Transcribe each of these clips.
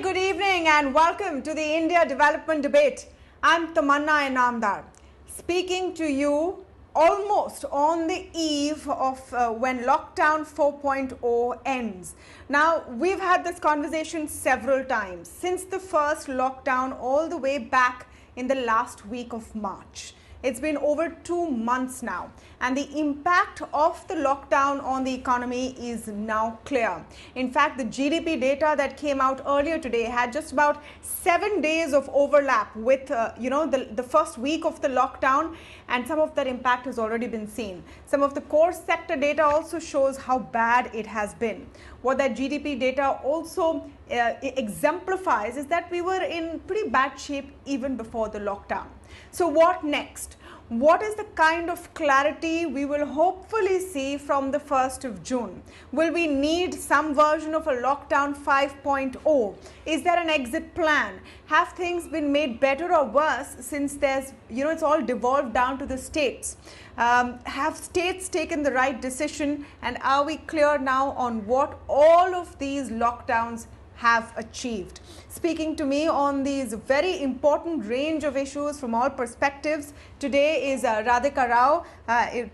good evening and welcome to the India Development Debate. I'm Tamanna Inamdar, speaking to you almost on the eve of when lockdown 4.0 ends. Now, we've had this conversation several times since the first lockdown all the way back in the last week of March. It's been over 2 months now, and the impact of the lockdown on the economy is now clear. In fact, the GDP data that came out earlier today had just about 7 days of overlap with the first week of the lockdown, and some of that impact has already been seen. Some of the core sector data also shows how bad it has been. What that GDP data also exemplifies is that we were in pretty bad shape even before the lockdown. So what next? What is the kind of clarity we will hopefully see from the 1st of June? Will we need some version of a lockdown 5.0? Is there an exit plan? Have things been made better or worse since it's all devolved down to the states? Have states taken the right decision, and are we clear now on what all of these lockdowns have achieved? Speaking to me on these very important range of issues from all perspectives today is Radhika Rao,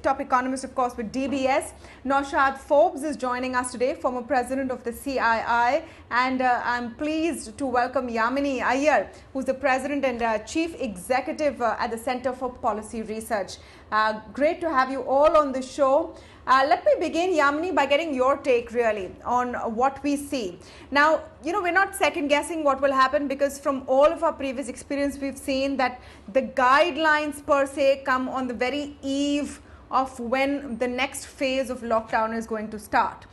top economist, of course, with DBS. Naushad Forbes is joining us today, former president of the CII, and I'm pleased to welcome Yamini Aiyar, who's the president and chief executive at the Center for Policy Research. Great to have you all on the show. Let me begin, Yamini, by getting your take really on what we see. Now, we're not second guessing what will happen, because from all of our previous experience, we've seen that the guidelines per se come on the very eve of when the next phase of lockdown is going to start.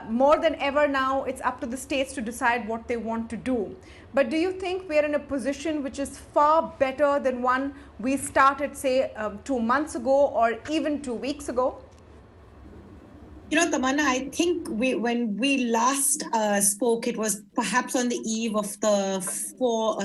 More than ever now, it's up to the states to decide what they want to do. But do you think we're in a position which is far better than one we started, say, 2 months ago or even 2 weeks ago? Tamanna, I think when we last spoke, it was perhaps on the eve of the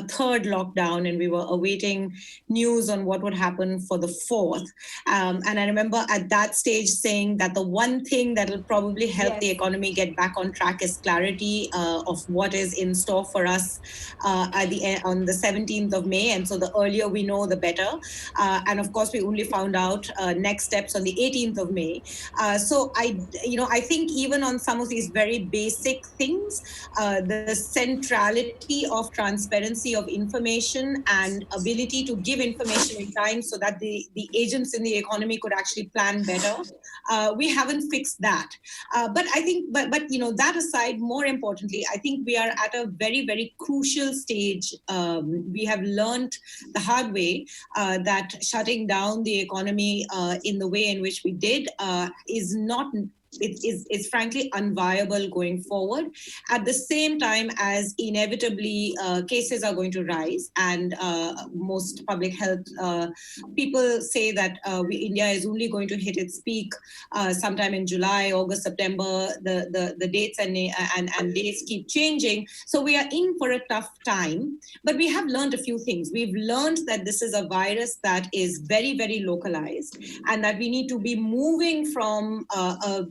third lockdown, and we were awaiting news on what would happen for the fourth. And I remember at that stage saying that the one thing that will probably help the economy get back on track is clarity of what is in store for us on the 17th of May. And so the earlier we know, the better. And of course, we only found out next steps on the 18th of May. So I think even on some of these very basic things, the centrality of transparency of information and ability to give information in time so that the agents in the economy could actually plan better, we haven't fixed that. But I think, but that aside, more importantly, I think we are at a very, very crucial stage. We have learned the hard way that shutting down the economy in the way in which we did is not. It's frankly unviable going forward. At the same time as inevitably cases are going to rise, and most public health people say that India is only going to hit its peak sometime in July, August, September. The dates and days keep changing. So we are in for a tough time. But we have learned a few things. We've learned that this is a virus that is very, very localized, and that we need to be moving from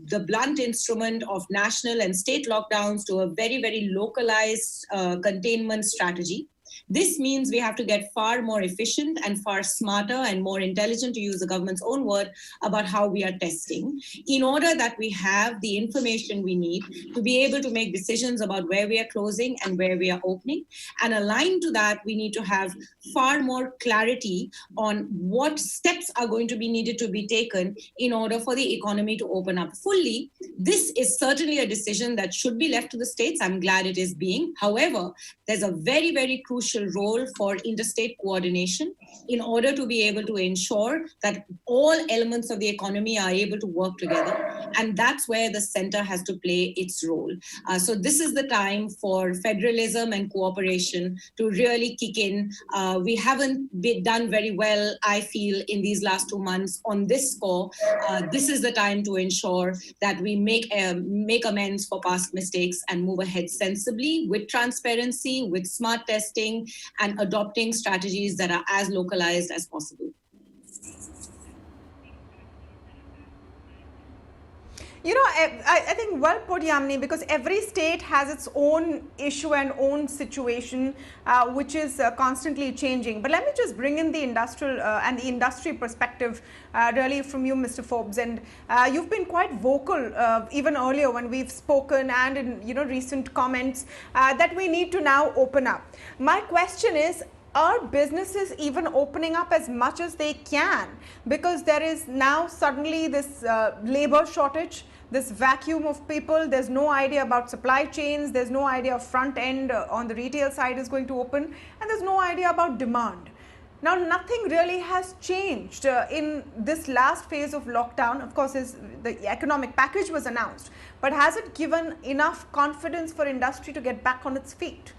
the blunt instrument of national and state lockdowns to a very, very localized containment strategy. This means we have to get far more efficient and far smarter and more intelligent, to use the government's own word, about how we are testing, in order that we have the information we need to be able to make decisions about where we are closing and where we are opening. And aligned to that, we need to have far more clarity on what steps are going to be needed to be taken in order for the economy to open up fully. This is certainly a decision that should be left to the states. I'm glad it is being. However, there's a very, very crucial role for interstate coordination in order to be able to ensure that all elements of the economy are able to work together. And that's where the center has to play its role. So this is the time for federalism and cooperation to really kick in. We haven't done very well, I feel, in these last 2 months on this score. This is the time to ensure that we make amends for past mistakes and move ahead sensibly with transparency, with smart testing, and adopting strategies that are as localized as possible. I think well put, Yamini, because every state has its own issue and own situation, which is constantly changing. But let me just bring in the industrial and the industry perspective, really from you, Mr. Forbes. And you've been quite vocal even earlier when we've spoken and in recent comments that we need to now open up. My question is, are businesses even opening up as much as they can? Because there is now suddenly this labor shortage, this vacuum of people. There's no idea about supply chains. There's no idea of front end on the retail side is going to open. And there's no idea about demand. Now, nothing really has changed in this last phase of lockdown. Of course, the economic package was announced. But has it given enough confidence for industry to get back on its feet?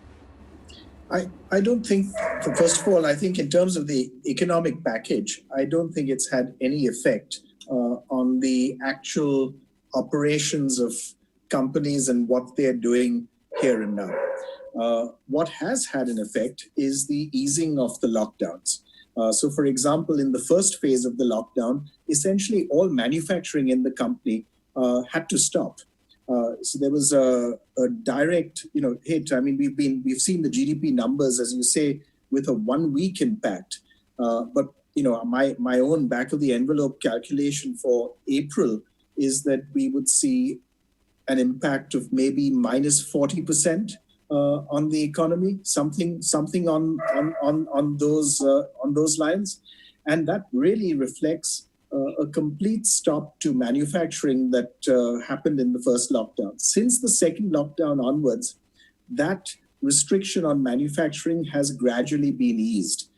I don't think, first of all, I think in terms of the economic package, I don't think it's had any effect on the actual operations of companies and what they're doing here and now. What has had an effect is the easing of the lockdowns. So, for example, in the first phase of the lockdown, essentially all manufacturing in the company had to stop. So there was a direct, hit. I mean, we've seen the GDP numbers, as you say, with a 1 week impact. But my own back of the envelope calculation for April is that we would see an impact of maybe minus 40% on the economy, something on those lines, and that really reflects a complete stop to manufacturing that happened in the first lockdown. Since the second lockdown onwards, that restriction on manufacturing has gradually been eased.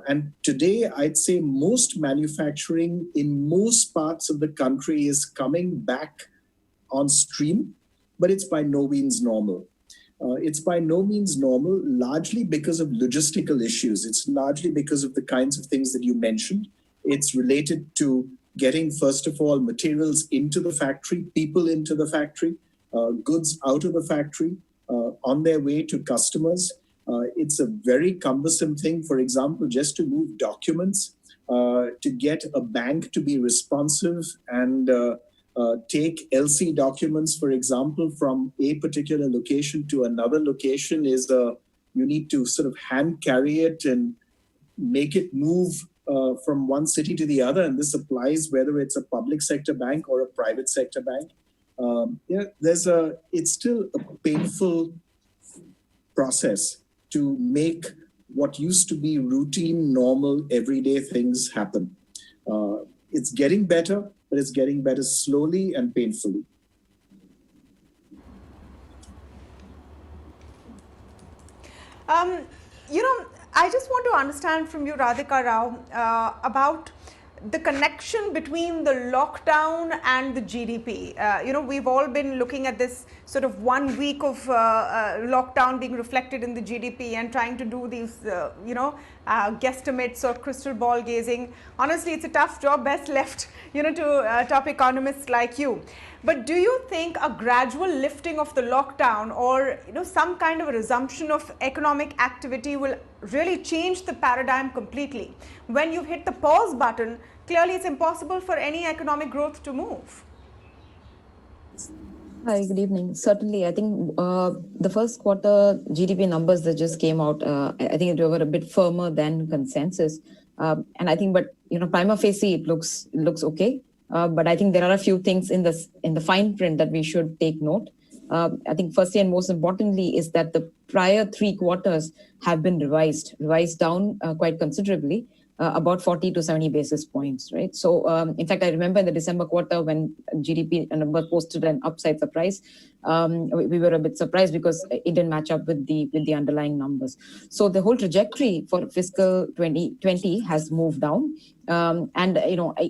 And today, I'd say most manufacturing in most parts of the country is coming back on stream, but it's by no means normal. It's by no means normal, largely because of logistical issues. It's largely because of the kinds of things that you mentioned. It's related to getting, first of all, materials into the factory, people into the factory, goods out of the factory, on their way to customers. It's a very cumbersome thing, for example, just to move documents, to get a bank to be responsive and take LC documents, for example, from a particular location to another location is you need to sort of hand carry it and make it move from one city to the other, and this applies whether it's a public sector bank or a private sector bank. It's still a painful process to make what used to be routine, normal, everyday things happen. It's getting better, but it's getting better slowly and painfully. I just want to understand from you, Radhika Rao, about the connection between the lockdown and the GDP. We've all been looking at this sort of 1 week of lockdown being reflected in the GDP and trying to do these, guesstimates or crystal ball gazing. Honestly, it's a tough job, best left, to top economists like you. But do you think a gradual lifting of the lockdown or, some kind of a resumption of economic activity will really change the paradigm completely? When you've hit the pause button, clearly it's impossible for any economic growth to move. Hi, good evening. Certainly, I think the first quarter GDP numbers that just came out, I think they were a bit firmer than consensus. And I think, prima facie, it looks okay. But I think there are a few things in the fine print that we should take note. I think firstly and most importantly is that the prior 3 quarters have been revised down quite considerably, about 40 to 70 basis points, right? So in fact, I remember in the December quarter when GDP number posted an upside surprise, we were a bit surprised because it didn't match up with the underlying numbers. So the whole trajectory for fiscal 2020 has moved down. And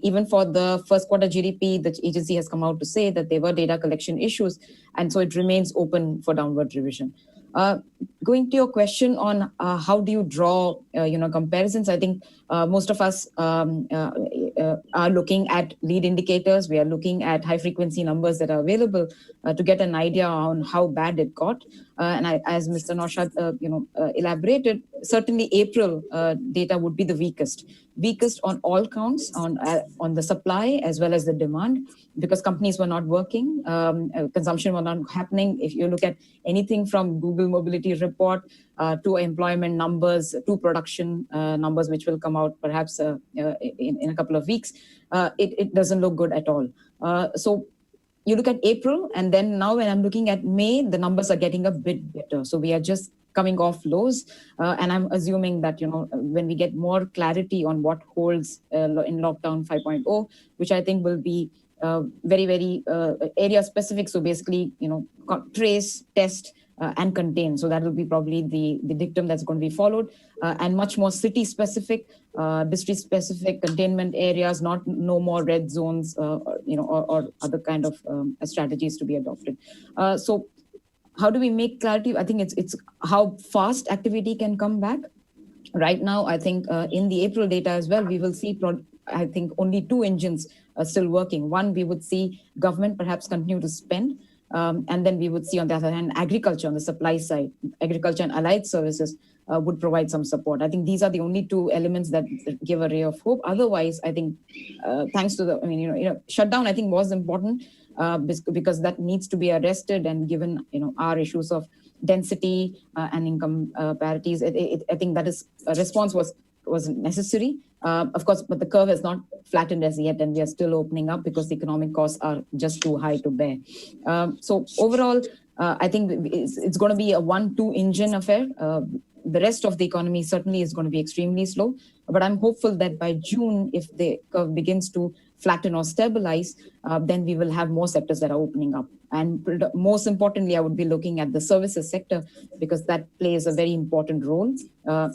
even for the first quarter GDP, the agency has come out to say that there were data collection issues, and so it remains open for downward revision. Going to your question on how do you draw comparisons, I think most of us are looking at lead indicators. We are looking at high frequency numbers that are available to get an idea on how bad it got. As Mr. Naushad, elaborated, certainly April data would be the weakest on all counts, on the supply as well as the demand, because companies were not working, consumption was not happening. If you look at anything from Google Mobility Report to employment numbers, to production numbers, which will come out perhaps in a couple of weeks, it doesn't look good at all. So you look at April, and then now when I'm looking at May, the numbers are getting a bit better. So we are just coming off lows, and I'm assuming that when we get more clarity on what holds in lockdown 5.0, which I think will be very, very area specific. So basically, trace, test, and contain. So that will be probably the dictum that's going to be followed, and much more city specific, district specific containment areas, no more red zones, or other kind of strategies to be adopted. So how do we make clarity? I think it's how fast activity can come back. Right now, I think in the April data as well, we will see, I think, only two engines are still working. One, we would see government perhaps continue to spend, and then we would see, on the other hand, agriculture on the supply side, agriculture and allied services would provide some support. I think these are the only two elements that give a ray of hope. Otherwise, I think, thanks to the, shutdown, I think was important because that needs to be arrested, and given, our issues of density and income parities, I think that is a response was necessary. Of course, but the curve has not flattened as yet, and we are still opening up because the economic costs are just too high to bear. So overall, I think it's going to be a 1-2 engine affair. The rest of the economy certainly is going to be extremely slow, but I'm hopeful that by June, if the curve begins to flatten or stabilize, then we will have more sectors that are opening up. And most importantly, I would be looking at the services sector, because that plays a very important role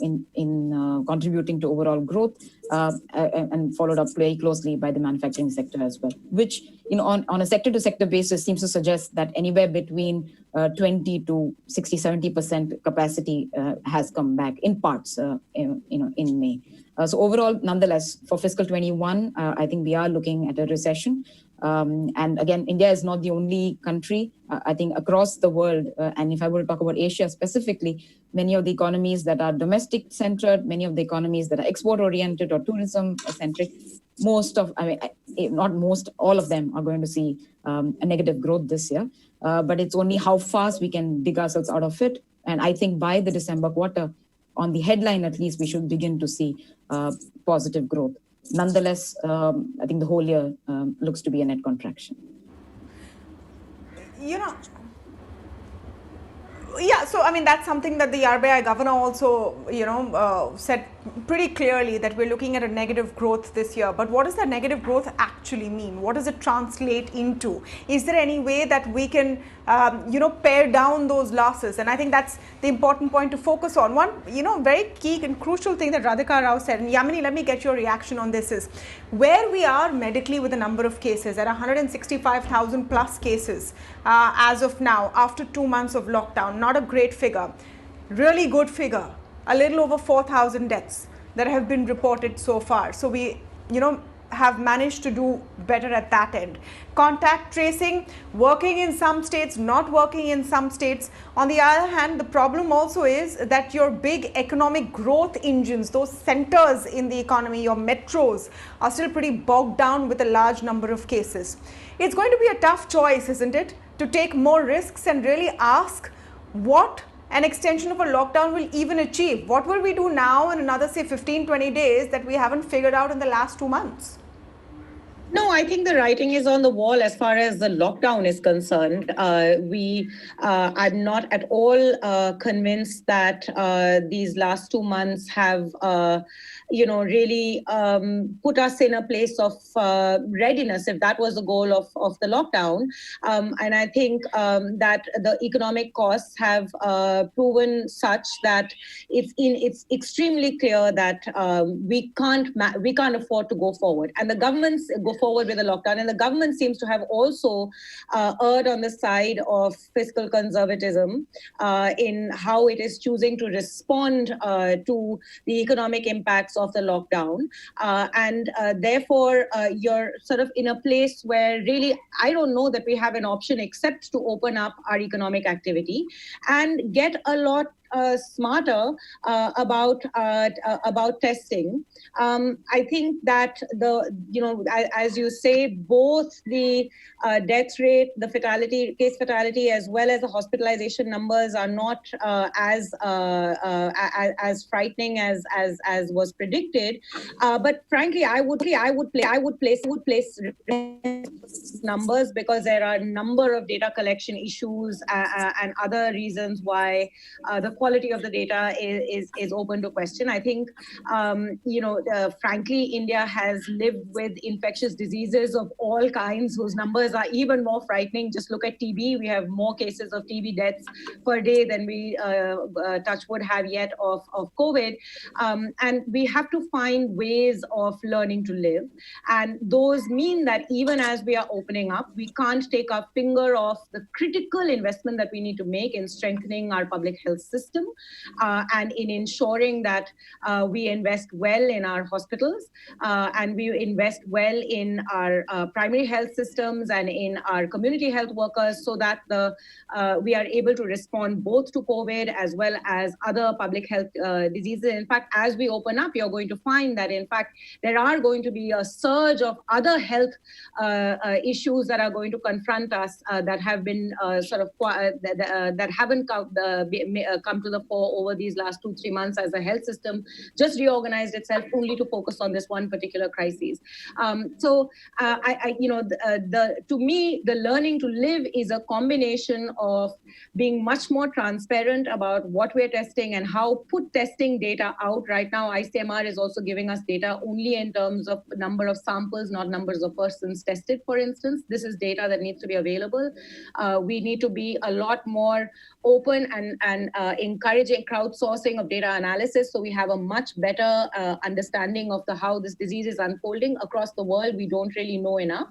in contributing to overall growth, and followed up very closely by the manufacturing sector as well, which on a sector to sector basis seems to suggest that anywhere between 20 to 60-70% capacity has come back in parts in May. So overall, nonetheless, for fiscal 21, I think we are looking at a recession. And again, India is not the only country. I think across the world, and if I were to talk about Asia specifically, many of the economies that are domestic centered, many of the economies that are export oriented or tourism centric, all of them are going to see a negative growth this year. But it's only how fast we can dig ourselves out of it. And I think by the December quarter, on the headline at least, we should begin to see positive growth. Nonetheless, I think the whole year looks to be a net contraction. Yeah, so I mean, that's something that the RBI governor also, said pretty clearly, that we're looking at a negative growth this year. But what does that negative growth actually mean? What does it translate into? Is there any way that we can, pare down those losses? And I think that's the important point to focus on. One, very key and crucial thing that Radhika Rao said, and Yamini, let me get your reaction on this, is where we are medically with the number of cases at 165,000 plus cases as of now, after 2 months of lockdown. Not a great figure, really good figure, a little over 4,000 deaths that have been reported so far. So we, have managed to do better at that end. Contact tracing, working in some states, not working in some states. On the other hand, the problem also is that your big economic growth engines, those centers in the economy, your metros, are still pretty bogged down with a large number of cases. It's going to be a tough choice, isn't it, to take more risks and really ask what an extension of a lockdown will even achieve. What will we do now in another, say, 15-20 days that we haven't figured out in the last 2 months? No, I think the writing is on the wall as far as the lockdown is concerned. I'm not at all convinced that these last 2 months have really put us in a place of readiness, if that was the goal of the lockdown. And I think that the economic costs have proven such that it's extremely clear that we can't afford to go forward. And the government's forward with a lockdown. And the government seems to have also erred on the side of fiscal conservatism in how it is choosing to respond to the economic impacts of the lockdown. And therefore, you're sort of in a place where really, I don't know that we have an option except to open up our economic activity and get a lot smarter about testing. I think that as you say, both the death rate, the case fatality, as well as the hospitalization numbers are not as frightening as was predicted. But frankly, I would place numbers because there are a number of data collection issues and other reasons why the quality of the data is open to question. I think, frankly, India has lived with infectious diseases of all kinds whose numbers are even more frightening. Just look at TB. We have more cases of TB deaths per day than we, touch wood, have yet of COVID. And we have to find ways of learning to live. And those mean that even as we are opening up, we can't take our finger off the critical investment that we need to make in strengthening our public health system and in ensuring that we invest well in our hospitals and we invest well in our primary health systems and in our community health workers so that we are able to respond both to COVID as well as other public health diseases. In fact, as we open up, you're going to find that, in fact, there are going to be a surge of other health issues that are going to confront us that have been that haven't come to the fore over these last 2-3 months as the health system just reorganized itself only to focus on this one particular crisis. To me, the learning to live is a combination of being much more transparent about what we're testing and how put testing data out. Right now, ICMR is also giving us data only in terms of number of samples, not numbers of persons tested, for instance. This is data that needs to be available. We need to be a lot more open and encouraging crowdsourcing of data analysis so we have a much better understanding of how this disease is unfolding across the world. We don't really know enough.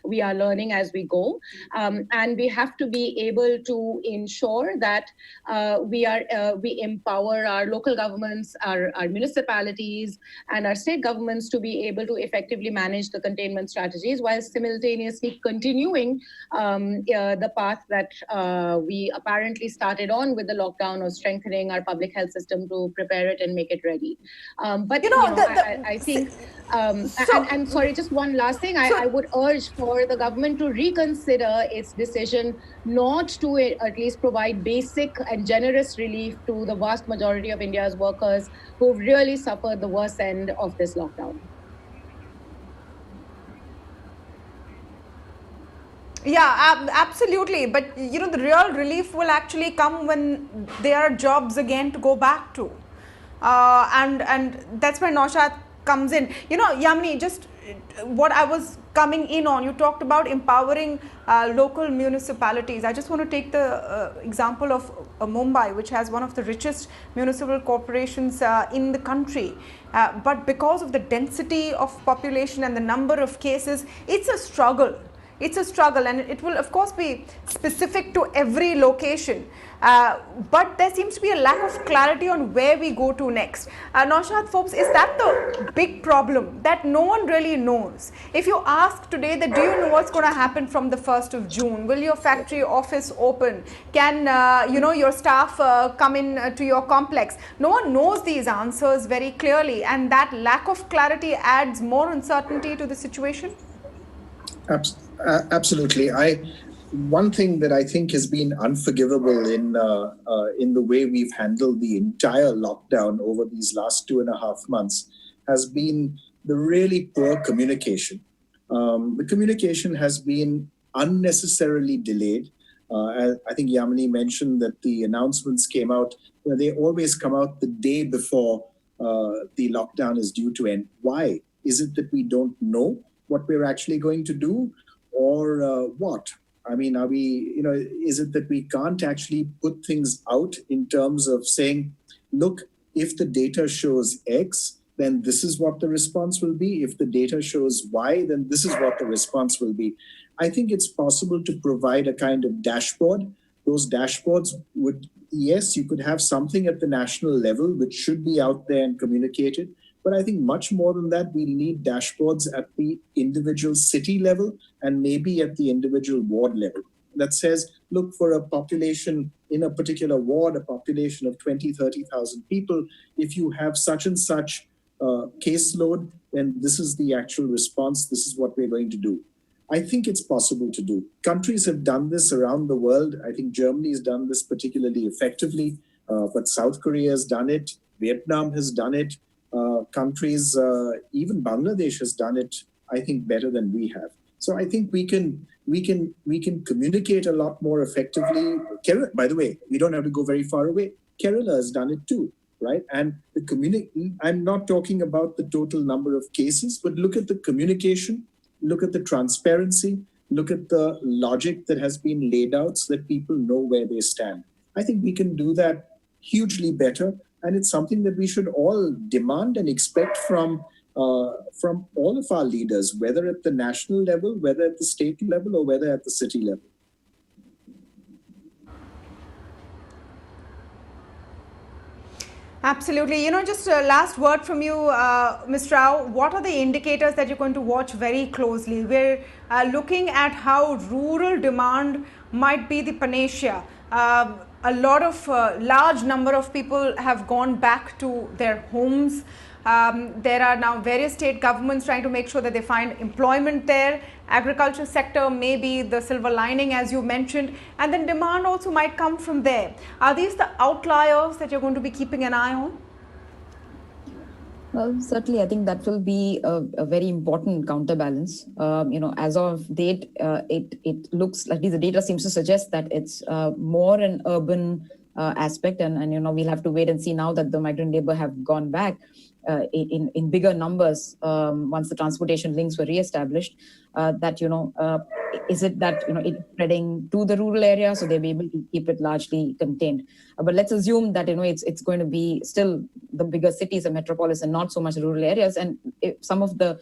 We are learning as we go. And we have to be able to ensure that we empower our local governments, our municipalities, and our state governments to be able to effectively manage the containment strategies while simultaneously continuing the path that we apparently started on with the lockdown of strengthening our public health system to prepare it and make it ready. I think, and sorry, just one last thing. I would urge for the government to reconsider its decision not to at least provide basic and generous relief to the vast majority of India's workers who've really suffered the worst end of this lockdown. Yeah, absolutely. But, the real relief will actually come when there are jobs again to go back to. And that's where Naushad comes in. Yamini, just what I was coming in on, you talked about empowering local municipalities. I just want to take the example of Mumbai, which has one of the richest municipal corporations in the country. But because of the density of population and the number of cases, it's a struggle. It's a struggle, and it will, of course, be specific to every location. But there seems to be a lack of clarity on where we go to next. Naushad, Forbes, is that the big problem that no one really knows? If you ask today that do you know what's going to happen from the 1st of June? Will your factory office open? Can, your staff come in to your complex? No one knows these answers very clearly, and that lack of clarity adds more uncertainty to the situation. Absolutely. One thing that I think has been unforgivable in the way we've handled the entire lockdown over these last 2.5 months has been the really poor communication. The communication has been unnecessarily delayed. I think Yamini mentioned that the announcements came out. They always come out the day before the lockdown is due to end. Why? Is it that we don't know what we're actually going to do, or what? I mean, are we, is it that we can't actually put things out in terms of saying, look, if the data shows X, then this is what the response will be. If the data shows Y, then this is what the response will be. I think it's possible to provide a kind of dashboard. Those dashboards would, yes, you could have something at the national level, which should be out there and communicated. But I think much more than that, we need dashboards at the individual city level and maybe at the individual ward level that says, look, for a population in a particular ward, a population of 20, 30,000 people, if you have such and such caseload, then this is the actual response. This is what we're going to do. I think it's possible to do. Countries have done this around the world. I think Germany has done this particularly effectively, but South Korea has done it. Vietnam has done it. Countries, even Bangladesh has done it, I think, better than we have. So I think we can communicate a lot more effectively. Kerala, by the way, we don't have to go very far away. Kerala has done it too, right? And I'm not talking about the total number of cases, but look at the communication, look at the transparency, look at the logic that has been laid out so that people know where they stand. I think we can do that hugely better. And it's something that we should all demand and expect from all of our leaders, whether at the national level, whether at the state level, or whether at the city level. Absolutely. Just a last word from you, Ms. Rao. What are the indicators that you're going to watch very closely? We're looking at how rural demand might be the panacea. A lot of large number of people have gone back to their homes. There are now various state governments trying to make sure that they find employment there. Agriculture sector may be the silver lining, as you mentioned, and then demand also might come from there. Are these the outliers that you're going to be keeping an eye on? Well, certainly, I think that will be a very important counterbalance. As of date, it looks like the data seems to suggest that it's more an urban aspect, and we'll have to wait and see now that the migrant labor have gone back in bigger numbers once the transportation links were reestablished. Is it that it's spreading to the rural area, so they'll be able to keep it largely contained? But let's assume that it's going to be still the bigger cities and metropolis and not so much rural areas. And if some of the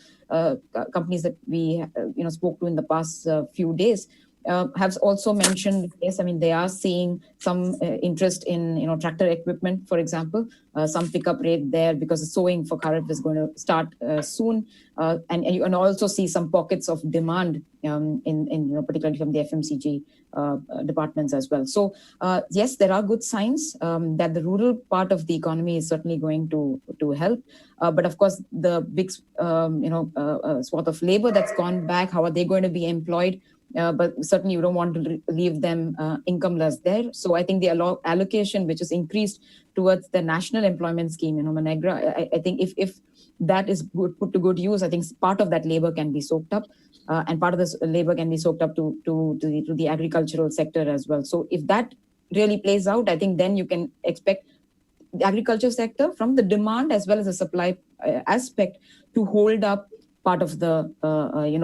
companies that we spoke to in the past few days have also mentioned, yes, they are seeing some interest in tractor equipment, for example, some pickup rate there because the sowing for Kharif is going to start soon, and you can also see some pockets of demand in particularly from the FMCG departments as well. So yes, there are good signs that the rural part of the economy is certainly going to help, but of course the big swath of labor that's gone back, how are they going to be employed? But certainly you don't want to leave them incomeless there. So I think the allocation, which is increased towards the national employment scheme, Manegra, I think if that is put to good use, I think part of that labor can be soaked up, and part of this labor can be soaked up to the agricultural sector as well. So if that really plays out, I think then you can expect the agriculture sector from the demand as well as the supply aspect to hold up part of the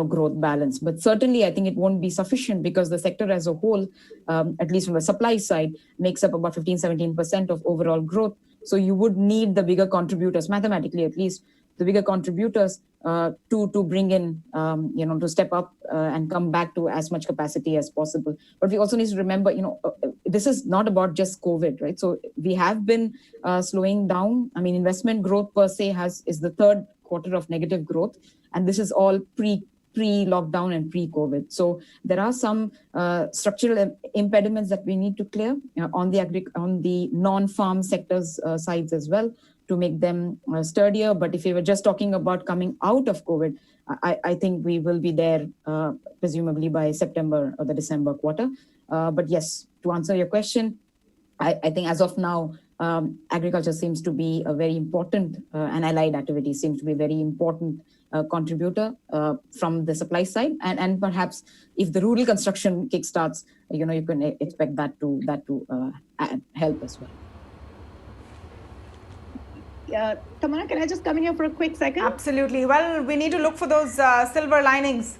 growth balance. But certainly I think it won't be sufficient because the sector as a whole, at least from the supply side, makes up about 15-17% of overall growth. So you would need the bigger contributors, mathematically at least, the bigger contributors to bring in, to step up and come back to as much capacity as possible. But we also need to remember, this is not about just COVID, right? So we have been slowing down. Investment growth per se is the third quarter of negative growth, and this is all pre-lockdown and pre-COVID. So there are some structural impediments that we need to clear on the non-farm sectors sides as well to make them sturdier. But if we were just talking about coming out of COVID, I think we will be there presumably by September or the December quarter. But yes, to answer your question, I think as of now, agriculture seems to be a very important, and allied activities seems to be a very important contributor from the supply side, and perhaps if the rural construction kickstarts, you can expect that to help as well. Tamanna, can I just come in here for a quick second? Absolutely. Well, we need to look for those silver linings.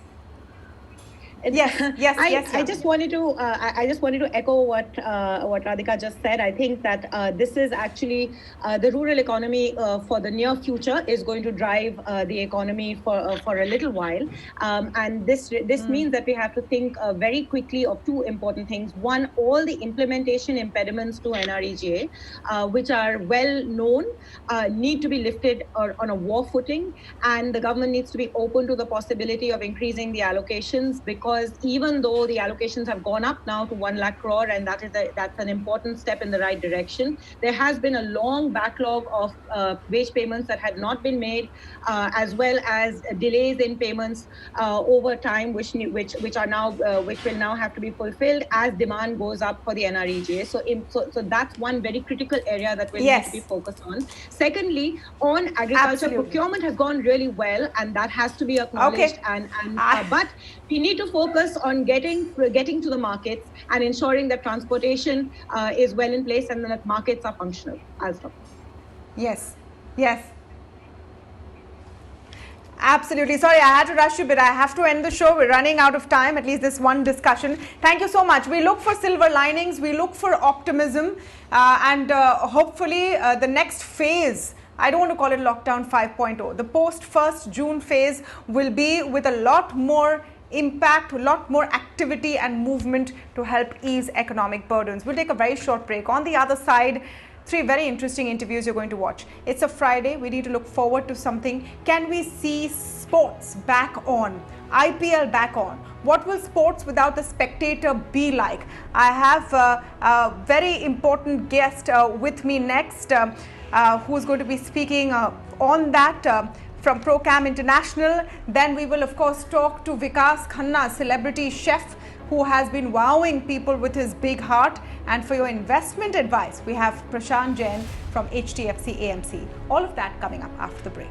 I just wanted to echo what Radhika just said. I think that this is actually the rural economy for the near future is going to drive the economy for a little while, and this means that we have to think very quickly of two important things. One, all the implementation impediments to NREGA, which are well known, need to be lifted on a war footing, and the government needs to be open to the possibility of increasing the allocations, because even though the allocations have gone up now to 1 lakh crore, and that's an important step in the right direction, there has been a long backlog of wage payments that had not been made, as well as delays in payments over time, which will now have to be fulfilled as demand goes up for the NREGA. So that's one very critical area that will need to be focused on. Secondly, on agriculture, procurement has gone really well, and that has to be acknowledged. But we need to focus on getting to the markets and ensuring that transportation is well in place and that markets are functional. I'll stop. Yes. Absolutely. Sorry, I had to rush you, but I have to end the show. We're running out of time, at least this one discussion. Thank you so much. We look for silver linings. We look for optimism, and hopefully the next phase, I don't want to call it lockdown 5.0. The post 1st June phase will be with a lot more impact, a lot more activity and movement to help ease economic burdens. We'll take a very short break. On the other side, 3 very interesting interviews you're going to watch. It's a Friday. We need to look forward to something. Can we see sports back on? IPL back on? What will sports without the spectator be like? I have a very important guest with me next, who's going to be speaking on that from Procam International. Then we will of course talk to Vikas Khanna, celebrity chef, who has been wowing people with his big heart. And for your investment advice, we have Prashant Jain from HDFC AMC. All of that coming up after the break.